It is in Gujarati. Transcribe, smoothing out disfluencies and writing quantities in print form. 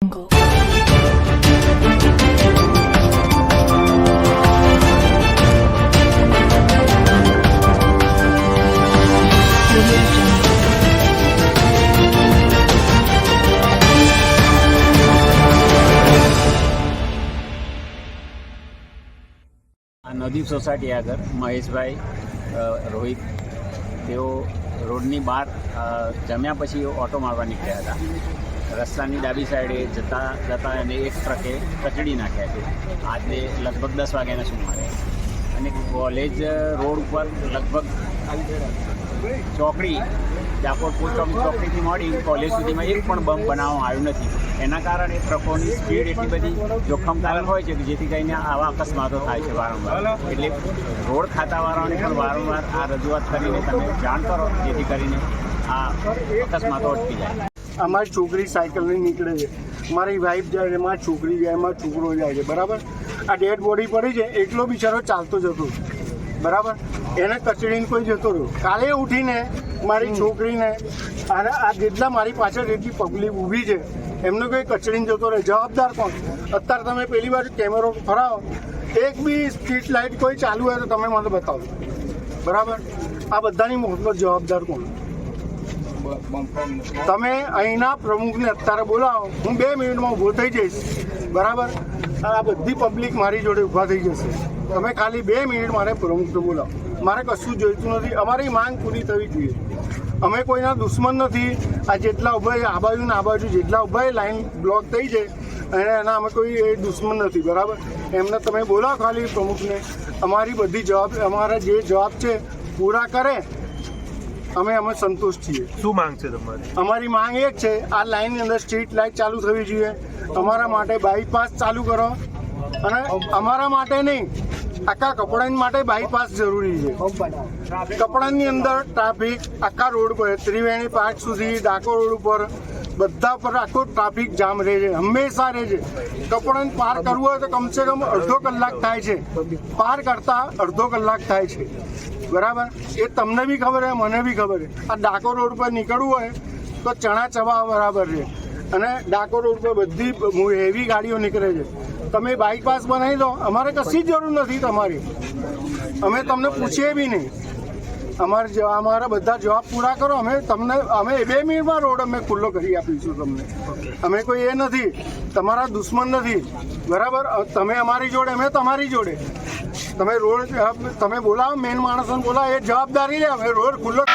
નવદીપ સોસાયટી આગળ મહેશભાઈ રોહિત તેઓ રોડની બહાર જમ્યા પછી ઓટો મારવા નીકળ્યા હતા. રસ્તાની ડાબી સાઈડે જતા અને એક ટ્રકે કચડી નાખ્યા છે. આજે લગભગ 10 વાગ્યાના સુમારે અને કોલેજ રોડ ઉપર લગભગ ચોકડી ડાકોર ચોકડીથી મળી કોલેજ સુધીમાં એક પણ બમ બનાવવામાં આવ્યું નથી. એના કારણે ટ્રકોની સ્પીડ એટલી બધી જોખમકારક હોય છે કે જેથી કરીને આવા અકસ્માતો થાય છે વારંવાર. એટલે રોડ ખાતાવાળાઓને પણ વારંવાર આ રજૂઆત કરીને તમે જાણ કરો જેથી કરીને આ અકસ્માતો અટકી જાય. અમારી છોકરી સાયકલ લઈને નીકળે છે, મારી વાઈફ જાય છે, મારી છોકરી જાય, મારો છોકરો જાય છે, બરાબર. આ ડેડ બોડી પડી છે, એકલો બિચારો ચાલતો જતો, બરાબર. એને કચડીને કોઈ જતો રહ્યો. કાલે ઉઠીને મારી છોકરીને અને આ જેટલા મારી પાછળ જેટલી પબ્લિક ઊભી છે એમને કોઈ કચડીને જતો રહે. જવાબદાર કોણ? અત્યારે તમે પેલી બાજુ કેમેરો ફરાવો, એક બી સ્ટ્રીટ લાઇટ કોઈ ચાલુ હોય તો તમે મને બતાવો, બરાબર. આ બધાની મોહબ્બત જવાબદાર કોણ? તમે અહીંના પ્રમુખને અત્યારે બોલાવો, હું 2 મિનિટમાં ઊભો થઈ જઈશ, બરાબર. આ બધી પબ્લિક મારી જોડે ઊભા થઈ જશે. તમે ખાલી 2 મિનિટ મારે પ્રમુખને બોલાવો. મારે કશું જોઈતું નથી. અમારી માંગ પૂરી થવી જોઈએ. અમે કોઈના દુશ્મન નથી. આ જેટલા ઉભા આ બાજુ ને આ બાજુ જેટલા ઉભા લાઈન બ્લોક થઈ છે અને એના અમે કોઈ દુશ્મન નથી, બરાબર. એમને તમે બોલાવો ખાલી પ્રમુખને. અમારી બધી અમારા જે જવાબ છે પૂરા કરે અમે સંતોષ છીએ. શું માંગ છે તમારી? અમારી માંગ એક છે, આ લાઈનની અંદર સ્ટ્રીટ લાઇટ ચાલુ થવી જોઈએ. અમારા માટે બાયપાસ ચાલુ કરો. અને અમારા માટે નહીં, આખા કપડાની માટે બાયપાસ જરૂરી છે. કપડાની અંદર ટ્રાફિક આખા રોડ પર ત્રિવેણી પાર્ક સુધી ડાકોર રોડ ઉપર બધા પર આખો ટ્રાફિક જામ રહે છે, હંમેશા રહે છે. કપડાને પાર કરવું હોય તો કમસે કમ અડધો કલાક થાય છે. પાર કરતા અડધો કલાક થાય છે, બરાબર. એ તમને બી ખબર છે, મને બી ખબર છે. આ ડાકોર રોડ પર નીકળવું હોય તો ચણા ચબા બરાબર છે. અને ડાકોર રોડ પર બધી હેવી ગાડીઓ નીકળે છે. તમે બાઇકપાસ બનાવી દો, અમારે કશી જ જરૂર નથી તમારી. અમે તમને પૂછીએ બી નહીં. અમારા બધા જવાબ પૂરા કરો. અમે 2 મિનિટમાં રોડ અમે ખુલ્લો કરી આપીશું તમને. અમે કોઈ એ નથી, તમારા દુશ્મન નથી, બરાબર. તમે અમારી જોડે, અમે તમારી જોડે. તમે રોડ તમે બોલાવો, મેન માણસોને બોલાવો, એ જવાબદારી લે. અમે રોડ ખુલ્લો